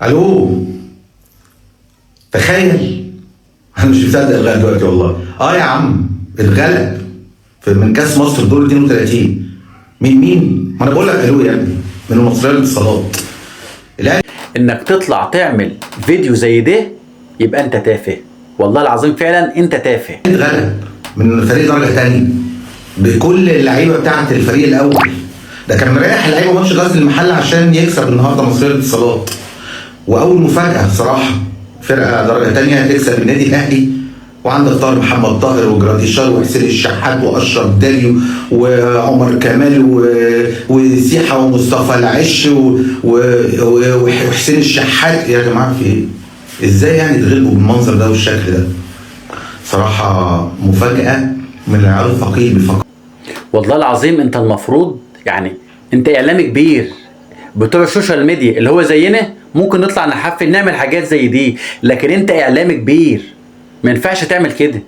الو، تخيل. انا مش مصدق لغايه دلوقتي والله. يا عم اتغلب من كاس مصر دور 32. مين؟ ما انا بقول لك الو يا ابني، من المصريه للاتصالات. انك تطلع تعمل فيديو زي ده يبقى انت تافه، والله العظيم فعلا انت تافه. اتغلب من فريق درجه ثانيه بكل اللعيبه بتاعه الفريق الاول. ده كان مريح اللعيبه ماتش غزل المحله عشان يكسب النهارده مصريه للاتصالات. واول مفاجاه بصراحه، فرقه درجه ثانيه تكسب النادي الاهلي، وعندك طاهر محمد طاهر وجراديشار وحسين الشحات واشرف داليو وعمر كمال وسيحه ومصطفى العش وحسين الشحات. يا جماعه في ايه؟ ازاي يعني تغلبوا بالمنظر ده والشكل ده؟ صراحه مفاجاه من العيار الثقيل بيفكر. والله العظيم انت المفروض يعني انت اعلامي كبير، بتوع السوشيال ميديا اللي هو زينا ممكن نطلع نحفل نعمل حاجات زي دي، لكن انت اعلامي كبير ما ينفعش تعمل كده.